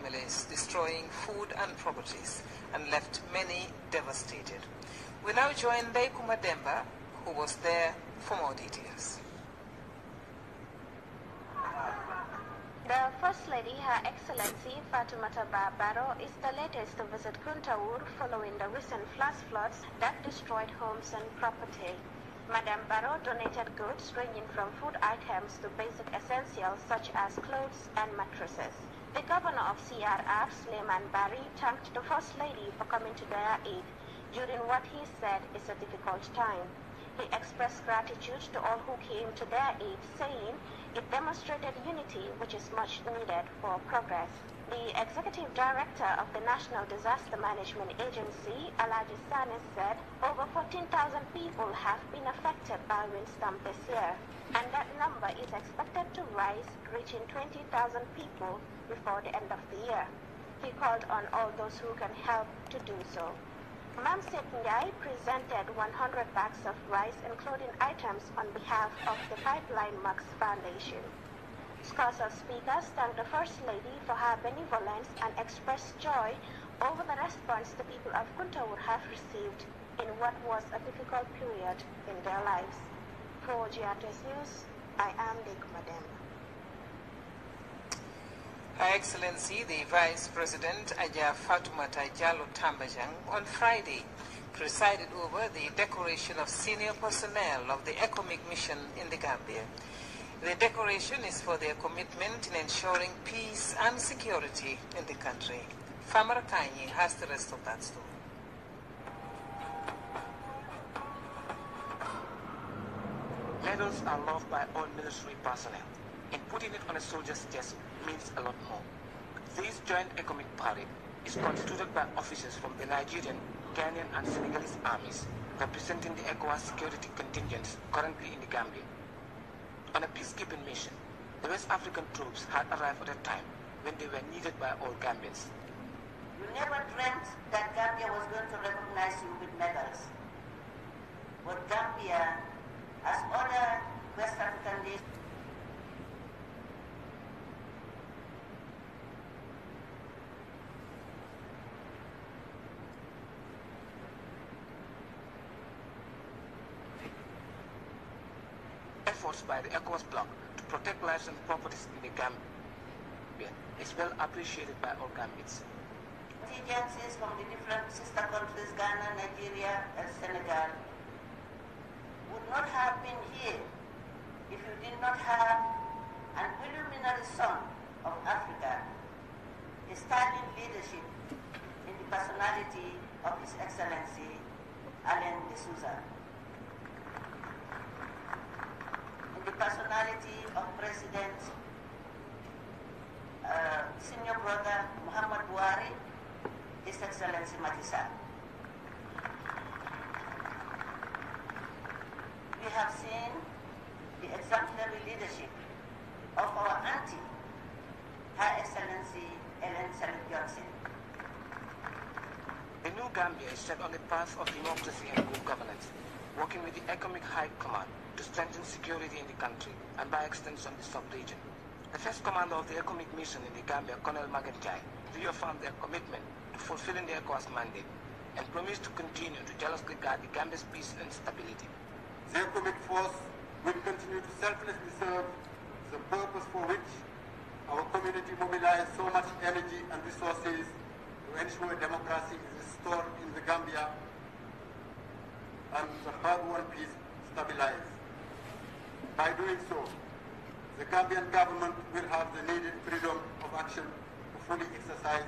families, destroying food and properties, and left many devastated. We now join Bamba, who was there for more details. The First Lady, Her Excellency Fatoumata is the latest to visit Kuntaur following the recent flash floods that destroyed homes and property. Madam Barrow donated goods ranging from food items to basic essentials such as clothes and mattresses. The governor of CRR, Suleiman Bari, thanked the First Lady for coming to their aid during what he said is a difficult time. He expressed gratitude to all who came to their aid, saying it demonstrated unity, which is much needed for progress. The Executive Director of the National Disaster Management Agency, Alaji Sanes, said over 14,000 people have been affected by windstorm this year, and that number is expected to rise, reaching 20,000 people before the end of the year. He called on all those who can help to do so. Mamset Njai presented 100 bags of rice and clothing items on behalf of the Pipeline Max Foundation. Scores of speakers thanked the First Lady for her benevolence and expressed joy over the response the people of Kuntaur have received in what was a difficult period in their lives. For GRTS News, I am Bamba. Her Excellency, the Vice President Aja Fatoumata Tambajang, on Friday presided over the decoration of senior personnel of the ECOWAS mission in the Gambia. The decoration is for their commitment in ensuring peace and security in the country. Famara Kanyi has the rest of that story. Medals are loved by all military personnel, and putting it on a soldier's chest means a lot more. This joint economic parade is constituted by officers from the Nigerian, Ghanaian and Senegalese armies, representing the ECOWAS security contingents currently in the Gambia. On a peacekeeping mission, the West African troops had arrived at a time when they were needed by all Gambians. You never dreamt that Gambia was going to recognize you with medals. But Gambia, as other West African nations, efforts by the ECOWAS bloc to protect lives and properties in the Gambia is well appreciated by all Gambians. Agencies from the different sister countries, Ghana, Nigeria, and Senegal, would not have been here if you did not have an illuminary son of Africa, a standing leadership in the personality of His Excellency Alain de Souza, in the personality of President Senior Brother Muhammad Buhari, His Excellency Macky Sall. We have seen the exemplary leadership of our auntie, Her Excellency Ellen Salif Johnson. The new Gambia is set on the path of democracy and good governance, working with the Economic High Command to strengthen security in the country and by extension the sub-region. The first commander of the Economic mission in the Gambia, Colonel Magenjai, reaffirmed their commitment to fulfilling the ECOWAS mandate and promised to continue to jealously guard the Gambia's peace and stability. The economic force will continue to selflessly serve the purpose for which our community mobilized so much energy and resources to ensure democracy is restored in the Gambia and the hard-won peace stabilized. By doing so, the Gambian government will have the needed freedom of action to fully exercise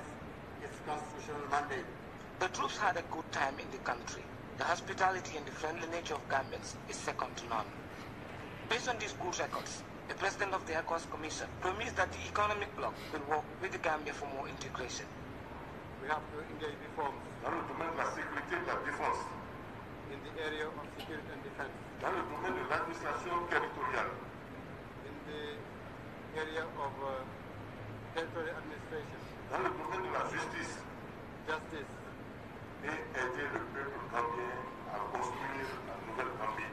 its constitutional mandate. The troops had a good time in the country. The hospitality and the friendly nature of Gambians is second to none. Based on these good records, the president of the ECOWAS Commission promised that the economic bloc will work with the Gambia for more integration. We have to engage reforms dans le domaine de la sécurité et de la défense, in the area of security and defense, dans le domaine de l'administration territoriale, in the area of territorial administration, dans le domaine de la justice, justice, et aider le peuple gambien à construire la nouvelle Gambie.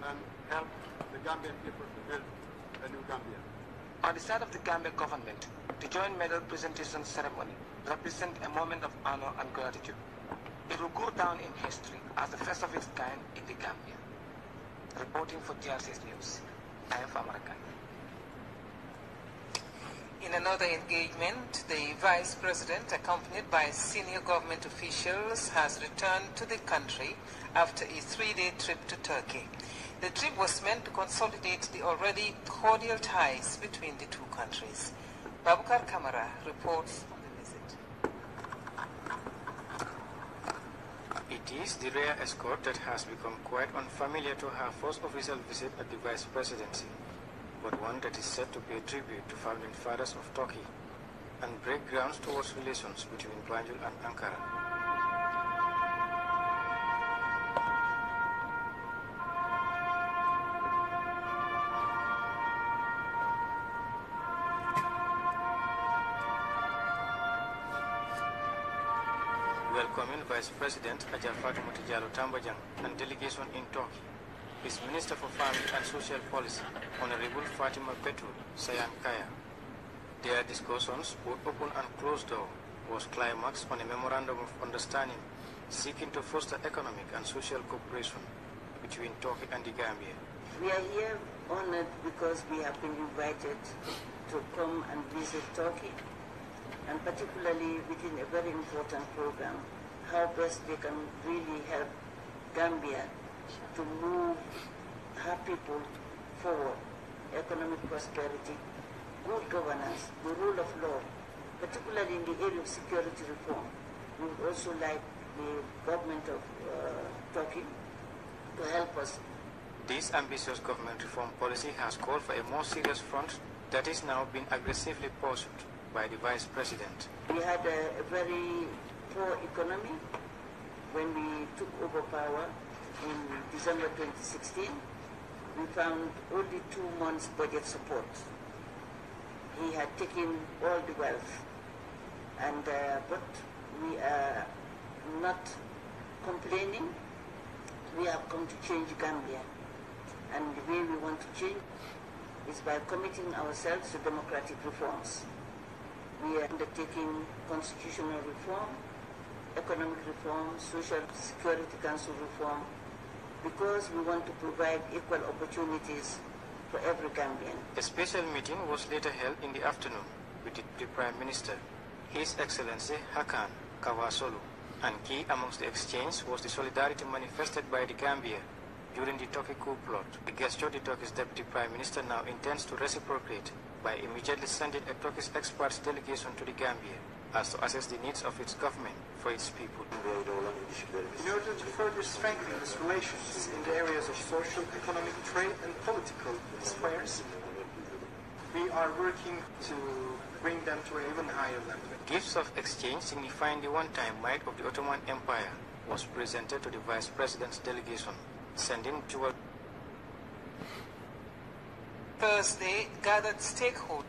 and help the Gambian people to build a new Gambia. On the side of the Gambia government, the joint medal presentation ceremony represents a moment of honor and gratitude. It will go down in history as the first of its kind in the Gambia. Reporting for GRTS News, I am Fatoumata. In another engagement, the Vice President, accompanied by senior government officials, has returned to the country after a 3-day trip to Turkey. The trip was meant to consolidate the already cordial ties between the two countries. Babukar Kamara reports on the visit. It is the rare escort that has become quite unfamiliar to her first official visit at the Vice Presidency, but one that is set to pay tribute to founding fathers of Turkey and break grounds towards relations between Banjul and Ankara. Welcoming Vice President Fatoumata and delegation in Turkey, his Minister for Family and Social Policy, Honorable Fatima Betul Sayan Kaya. Their discussions, both open and closed door, was climaxed on a memorandum of understanding seeking to foster economic and social cooperation between Turkey and the Gambia. We are here honored because we have been invited to come and visit Turkey, and particularly within a very important program, how best they can really help Gambia to move her people forward, economic prosperity, good governance, the rule of law, particularly in the area of security reform. We would also like the government of Turkey to help us. This ambitious government reform policy has called for a more serious front that is now being aggressively pursued by the Vice President. We had a very poor economy when we took over power in December 2016. We found only 2 months budget support. He had taken all the wealth, and but we are not complaining. We have come to change Gambia, and the way we want to change is by committing ourselves to democratic reforms. We are undertaking constitutional reform, economic reform, social security council reform, because we want to provide equal opportunities for every Gambian. A special meeting was later held in the afternoon with the Prime Minister, His Excellency Hakan Kawasolu, and key amongst the exchange was the solidarity manifested by the Gambia during the Turkey coup plot. The gesture the Turkish Deputy Prime Minister now intends to reciprocate by immediately sending a Turkish experts delegation to the Gambia as to assess the needs of its government for its people. In order to further strengthen these relations in the areas of social, economic, trade and political spheres, we are working to bring them to an even higher level. Gifts of exchange signifying the one-time might of the Ottoman Empire was presented to the Vice President's delegation, sending to Thursday gathered stakeholders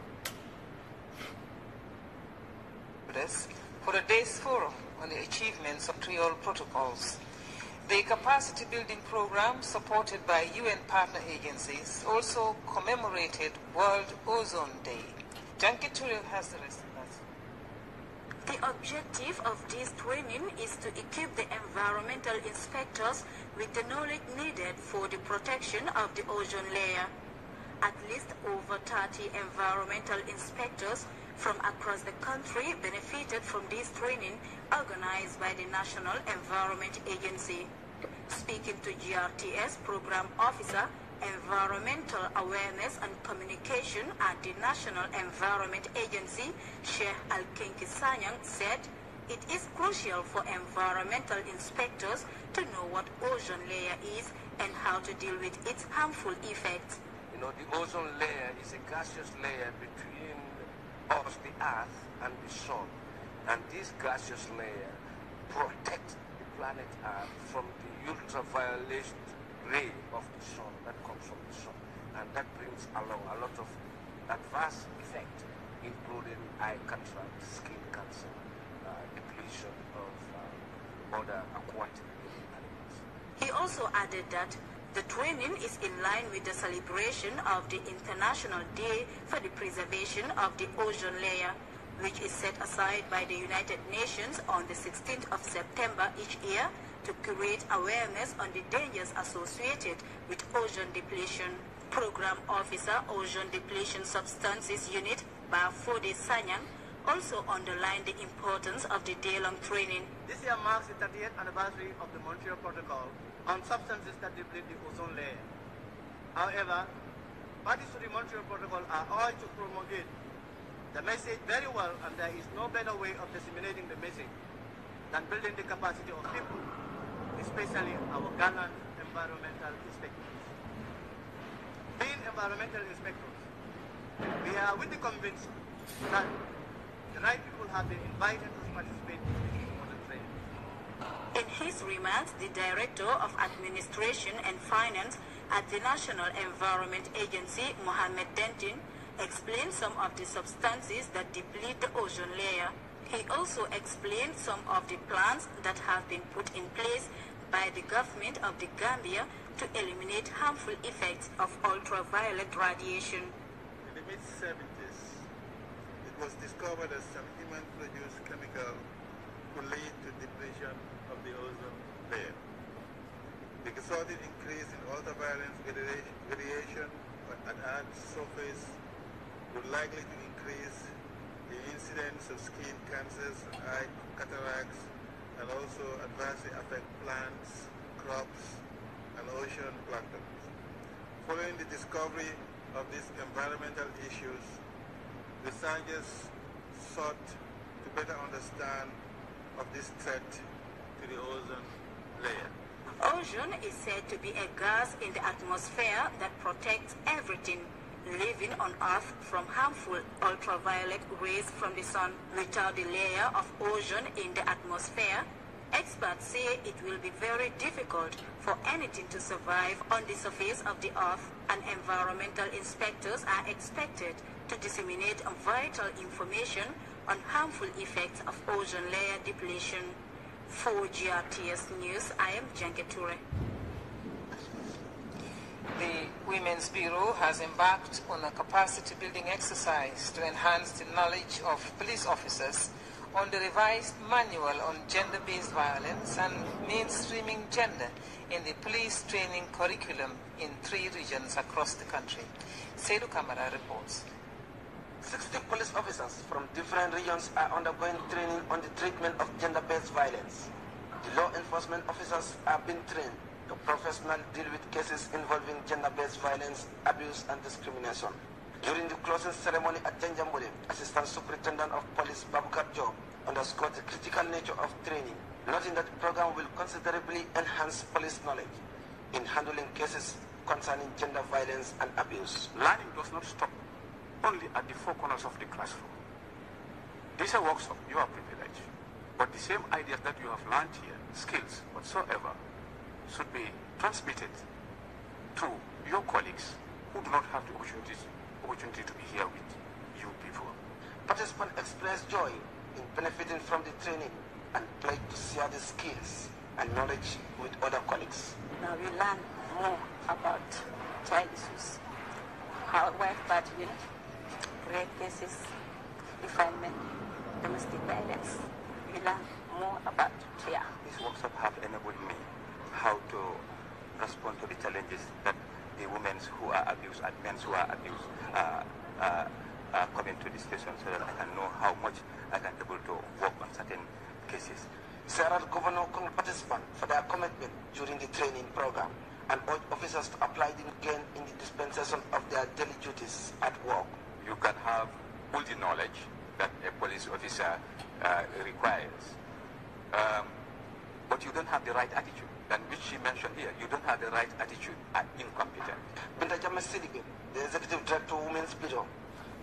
for a day's forum on the achievements of Montreal protocols. The capacity building program, supported by UN partner agencies, also commemorated World Ozone Day. Janki Turil has the rest of us. The objective of this training is to equip the environmental inspectors with the knowledge needed for the protection of the ozone layer. At least over 30 environmental inspectors from across the country benefited from this training organized by the National Environment Agency. Speaking to GRTS Program Officer, Environmental Awareness and Communication at the National Environment Agency, Sheikh Al-Kinki Sanyang said, it is crucial for environmental inspectors to know what ozone layer is and how to deal with its harmful effects. You know, the ozone layer is a gaseous layer between us, the Earth, and the Sun. And this gaseous layer protects the planet Earth from the ultraviolet ray of the Sun that comes from the Sun. And that brings along a lot of adverse effects, including eye cataract, skin cancer, depletion of other aquatic animals. He also added that The training is in line with the celebration of the International Day for the Preservation of the Ozone Layer, which is set aside by the United Nations on the 16th of September each year to create awareness on the dangers associated with ozone depletion. Program Officer Ozone Depletion Substances Unit, Bafode Sanyang, also underlined the importance of the day-long training. This year marks the 30th anniversary of the Montreal Protocol on substances that deplete the ozone layer. However, parties to the Montreal Protocol are urged to promulgate the message very well, and there is no better way of disseminating the message than building the capacity of people, especially our gallant environmental inspectors. Being environmental inspectors, we are with the conviction that the right people have been invited to participate in this important training. In his remarks, the Director of Administration and Finance at the National Environment Agency, Mohamed Dentin, explained some of the substances that deplete the ozone layer. He also explained some of the plans that have been put in place by the government of the Gambia to eliminate harmful effects of ultraviolet radiation. In the mid-70s, it was discovered that some human-produced chemical could lead to depletion of the ozone layer. The resulting increase in ultraviolet radiation at Earth's surface would likely to increase the incidence of skin cancers, eye cataracts, and also adversely affect plants, crops, and ocean plankton. Following the discovery of these environmental issues, researchers sought to better understand of this threat to the ozone layer. Ozone is said to be a gas in the atmosphere that protects everything living on Earth from harmful ultraviolet rays from the sun. Without the layer of ozone in the atmosphere, experts say it will be very difficult for anything to survive on the surface of the Earth, and environmental inspectors are expected to disseminate vital information on harmful effects of ozone layer depletion. For GRTS News, I am Janke Ture. The Women's Bureau has embarked on a capacity-building exercise to enhance the knowledge of police officers on the revised manual on gender-based violence and mainstreaming gender in the police training curriculum in 3 regions across the country. Seydou Kamara reports. 60 police officers from different regions are undergoing training on the treatment of gender-based violence. The law enforcement officers have been trained to professionally deal with cases involving gender-based violence, abuse, and discrimination. During the closing ceremony at Janjambure, Assistant Superintendent of Police Babukar Job underscored the critical nature of training, noting that the program will considerably enhance police knowledge in handling cases concerning gender violence and abuse. Learning does not stop only at the 4 corners of the classroom. This is a workshop, you are privileged. But the same ideas that you have learned here, skills whatsoever, should be transmitted to your colleagues who do not have the opportunity to be here with you people. Participants expressed joy in benefiting from the training and pledged to share the skills and knowledge with other colleagues. Now we learn more about child issues, how wife battery, rape cases, defilement, domestic violence. We learn more about here. This workshop have enabled me how to respond to the challenges that the women who are abused and men who are abused are coming to the station, so that I can know how much I can be able to work on certain cases. Several governor participants for their commitment during the training program and urged officers to apply the gain in the dispensation of their daily duties at work. You can have all the knowledge that a police officer requires, but you don't have the right attitude. And which she mentioned here, you don't have the right attitude, are incompetent. Binta Jamasidibe, the Executive Director of Women's Bureau,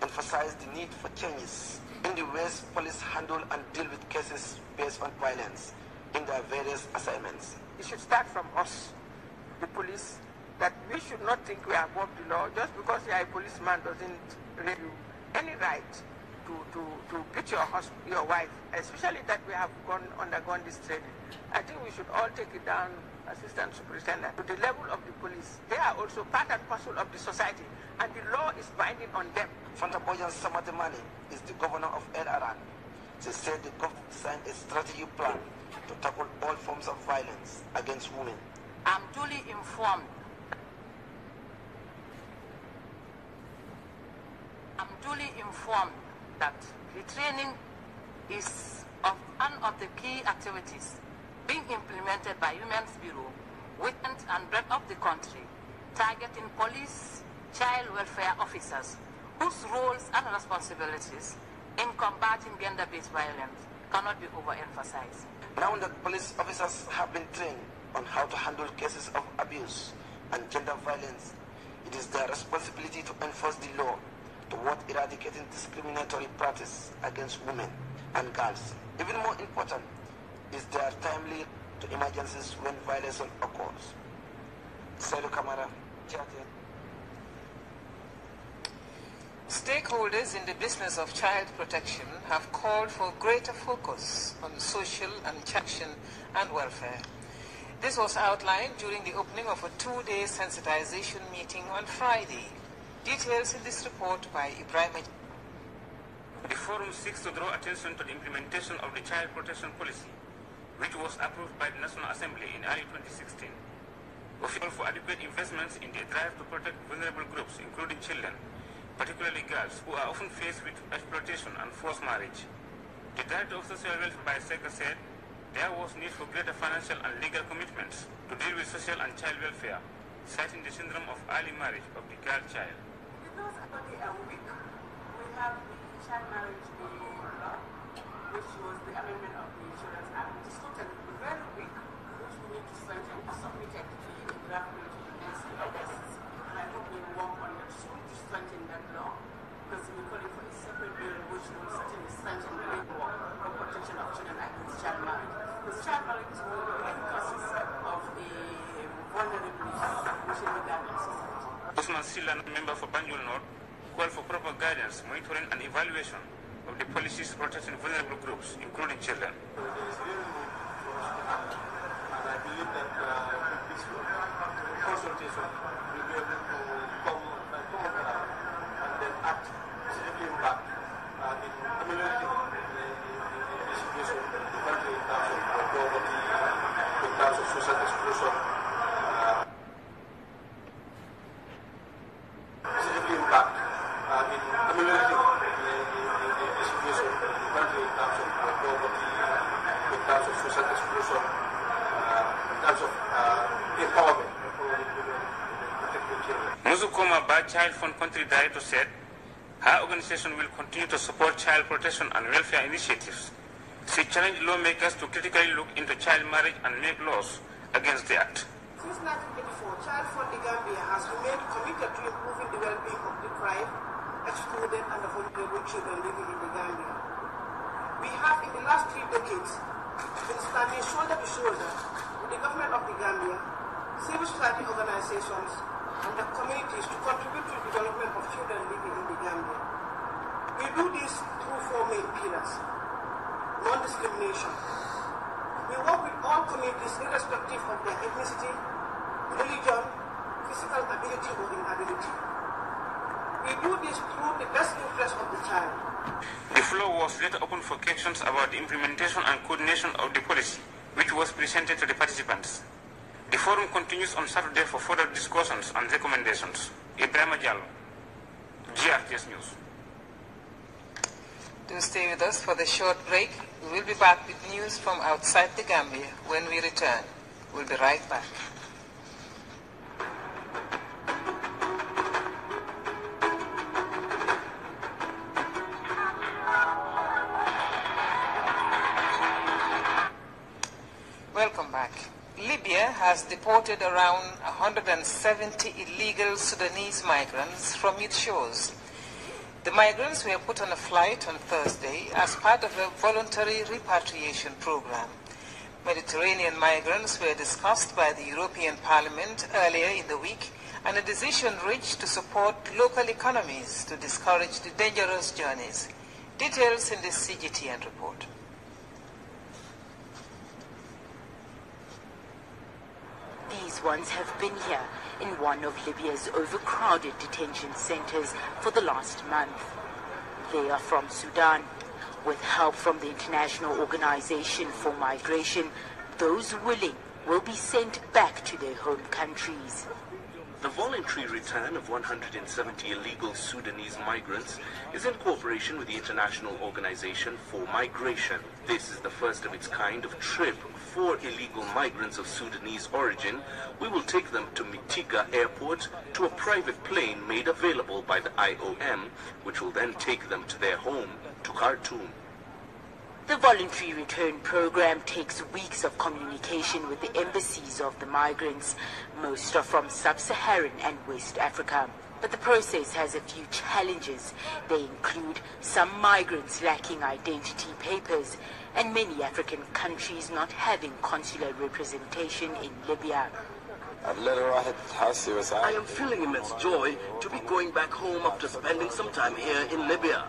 emphasized the need for changes in the ways police handle and deal with cases based on violence in their various assignments. It should start from us, the police, that we should not think we are above the law. Just because you are a policeman doesn't give you any right to beat your wife, especially that we have undergone this training. I think we should all take it down, Assistant Superintendent, to the level of the police. They are also part and parcel of the society, and the law is binding on them. Fantaboyan Samatemani is the governor of El Aran. She said the government signed a strategy plan to tackle all forms of violence against women. I'm duly informed. That the training is one of the key activities being implemented by Women's Bureau within and breadth of the country, targeting police, child welfare officers, whose roles and responsibilities in combating gender-based violence cannot be overemphasized. Now that police officers have been trained on how to handle cases of abuse and gender violence, it is their responsibility to enforce the law toward eradicating discriminatory practice against women and girls. Even more important is their timely to emergencies when violence occurs. Selu Kamara, GRTS. Stakeholders in the business of child protection have called for greater focus on social action and welfare. This was outlined during the opening of a two-day sensitization meeting on Friday. Details in this report by Ibrahim. The forum seeks to draw attention to the implementation of the Child Protection Policy, which was approved by the National Assembly in early 2016. We call for adequate investments in the drive to protect vulnerable groups, including children, particularly girls, who are often faced with exploitation and forced marriage. The Director of Social Welfare by SECA said there was need for greater financial and legal commitments to deal with social and child welfare, citing the syndrome of early marriage of the girl child. Because about a week, we have the child marriage law, which was the amendment of the Children's Act, which is totally very weak, which we need to strengthen. We submitted the draft bill to the next August, and I hope we will work on it soon to strengthen that law, because we're calling for a separate bill which will certainly strengthen the legal for protection of children against child marriage. Because child marriage is one of the main causes of the vulnerability within the Gambian society. Osman Silla, member for Banjul North, called for proper guidance, monitoring and evaluation of the policies protecting vulnerable groups, including children. It is really good for us to have, and I believe that with this consultation, we'll be able to come around and then act positively impact in ameliorating the situation in the country in terms of poverty, in terms of social exclusion. Positively impact in ameliorating the situation in the country in terms of poverty, in terms of social exclusion, in terms of empowerment of protecting children. Muzukoma Ba Child Fund Country Director said her organization will continue to support child protection and welfare initiatives. She challenged lawmakers to critically look into child marriage and make laws against the act. Since 1984, Child Fund Gambia has remained committed to improving the well-being of deprived, excluded, and vulnerable children living in the Gambia. We have, in the last 3 decades, been standing shoulder to shoulder with the government of the Gambia, civil society organizations, and the communities to contribute to the development of children living in the Gambia. We do this through 4 main pillars. Non-discrimination. We work with all communities irrespective of their ethnicity, religion, physical ability or inability. We do this through the best interest of the child. The floor was later open for questions about the implementation and coordination of the policy, which was presented to the participants. The forum continues on Saturday for further discussions and recommendations. Ibrahim Jallo, GRTS News. Do stay with us for the short break. We will be back with news from outside the Gambia when we return. We'll be right back. Welcome back. Libya has deported around 170 illegal Sudanese migrants from its shores. The migrants were put on a flight on Thursday as part of a voluntary repatriation program. Mediterranean migrants were discussed by the European Parliament earlier in the week, and a decision reached to support local economies to discourage the dangerous journeys. Details in this CGTN report. These ones have been here in one of Libya's overcrowded detention centers for the last month. They are from Sudan. With help from the International Organization for Migration, those willing will be sent back to their home countries. The voluntary return of 170 illegal Sudanese migrants is in cooperation with the International Organization for Migration. This is the first of its kind of trip for illegal migrants of Sudanese origin. We will take them to Mitiga Airport to a private plane made available by the IOM, which will then take them to their home, to Khartoum. The voluntary return program takes weeks of communication with the embassies of the migrants. Most are from sub-Saharan and West Africa. But the process has a few challenges. They include some migrants lacking identity papers and many African countries not having consular representation in Libya. I am feeling immense joy to be going back home after spending some time here in Libya.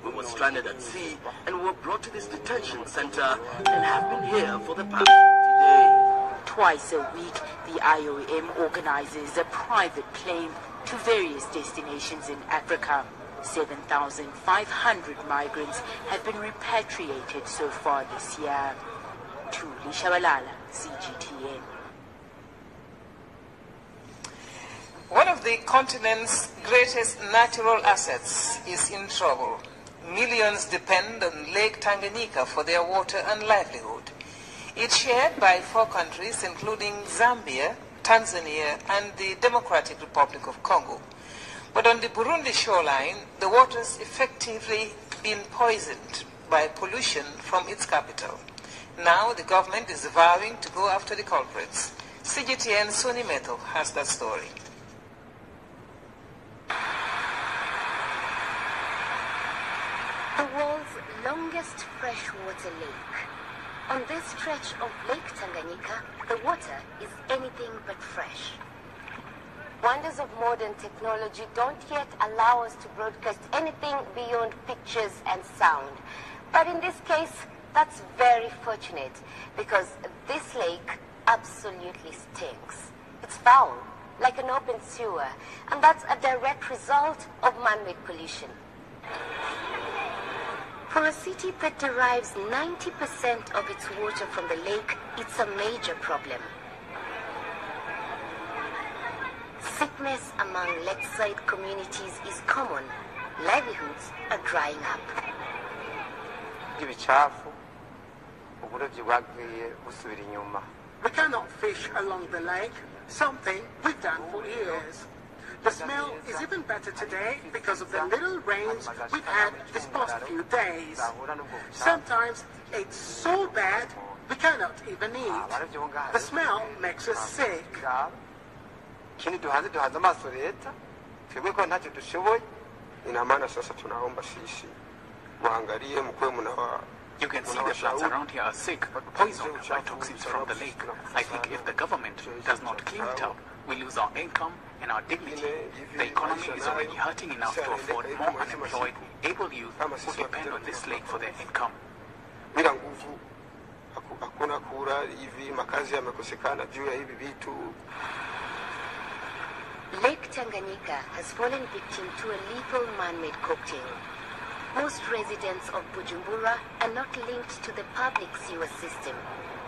We were stranded at sea and were brought to this detention center and have been here for the past 20 days. Twice a week, the IOM organizes a private plane to various destinations in Africa. 7,500 migrants have been repatriated so far this year. Truly Shabalala, CGTN. One of the continent's greatest natural assets is in trouble. Millions depend on Lake Tanganyika for their water and livelihood. It's shared by 4 countries, including Zambia, Tanzania, and the Democratic Republic of Congo. But on the Burundi shoreline, the water's effectively been poisoned by pollution from its capital. Now the government is vowing to go after the culprits. CGTN Soni Meto has that story. The world's longest freshwater lake. On this stretch of Lake Tanganyika, the water is anything but fresh. Wonders of modern technology don't yet allow us to broadcast anything beyond pictures and sound. But in this case, that's very fortunate because this lake absolutely stinks. It's foul, like an open sewer, and that's a direct result of man-made pollution. For a city that derives 90% of its water from the lake, it's a major problem. Sickness among lakeside communities is common. Livelihoods are drying up. We cannot fish along the lake, something we've done for years. The smell is even better today because of the little rains we've had this past few days. Sometimes it's so bad we cannot even eat. The smell makes us sick. You can see the plants around here are sick, poisoned by toxins from the lake. I think if the government does not clean it up, we lose our income and our dignity. The economy is already hurting enough to afford more unemployed, able youth who depend on this lake for their income. Lake Tanganyika has fallen victim to a lethal man-made cocktail. Most residents of Bujumbura are not linked to the public sewer system.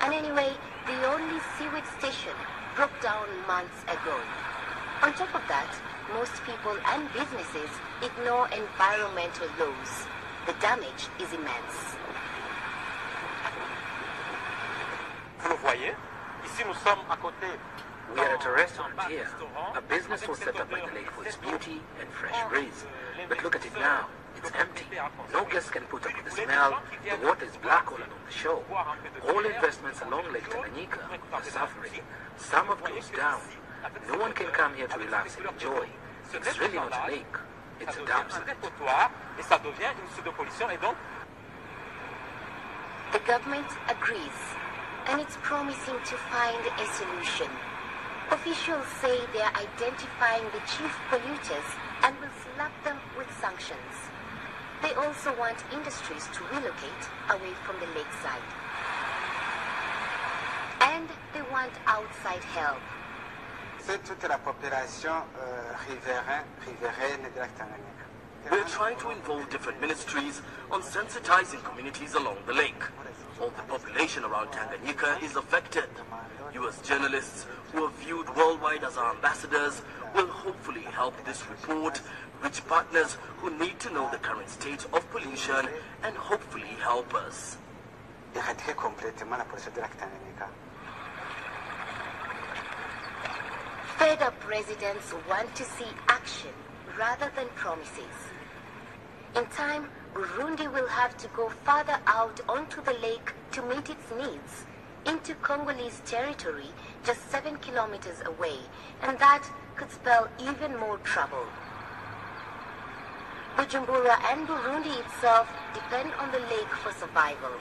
And anyway, the only sewage station broke down months ago. On top of that, most people and businesses ignore environmental laws. The damage is immense. We are at a restaurant here. A business was set up by the lake for its beauty and fresh breeze. But look at it now. It's empty. No guest can put up with the smell. The water is black all along the shore. All investments along Lake Tanganyika are suffering. Some have closed down. No one can come here to relax and enjoy. It's really not a lake. It's a dump site. The government agrees, and it's promising to find a solution. Officials say they are identifying the chief polluters and will slap them with sanctions. They also want industries to relocate away from the lakeside. And they want outside help. C'est toute la population riveraine de la Tanganyika. We're trying to involve different ministries on sensitizing communities along the lake. All the population around Tanganyika is affected. U.S. journalists who are viewed worldwide as our ambassadors will hopefully help this report reach partners who need to know the current state of pollution and hopefully help us. Fed up residents want to see action rather than promises. In time, Burundi will have to go farther out onto the lake to meet its needs, into Congolese territory just 7 kilometers away, and that could spell even more trouble. Bujumbura and Burundi itself depend on the lake for survival.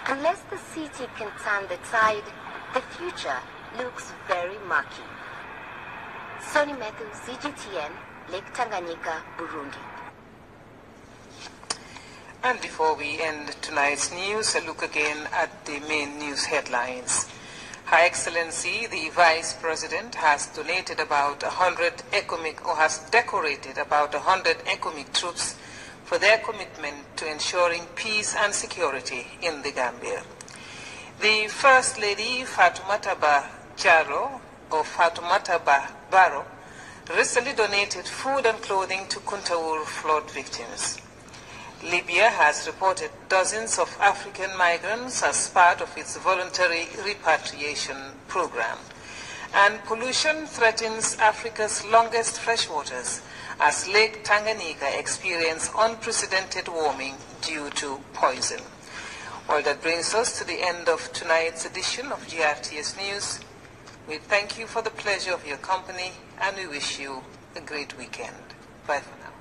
Unless the city can turn the tide, the future looks very murky. Sonny Matthews, CGTN, Lake Tanganyika, Burundi. And before we end tonight's news, a look again at the main news headlines. Her Excellency, the Vice President, has donated about 100 ECOMIG, or has decorated about 100 ECOMIG troops for their commitment to ensuring peace and security in the Gambia. The First Lady, Fatoumata Baro, recently donated food and clothing to Kuntaur flood victims. Libya has reported dozens of African migrants as part of its voluntary repatriation program. And pollution threatens Africa's longest freshwaters as Lake Tanganyika experiences unprecedented warming due to poison. Well, that brings us to the end of tonight's edition of GRTS News. We thank you for the pleasure of your company and we wish you a great weekend. Bye for now.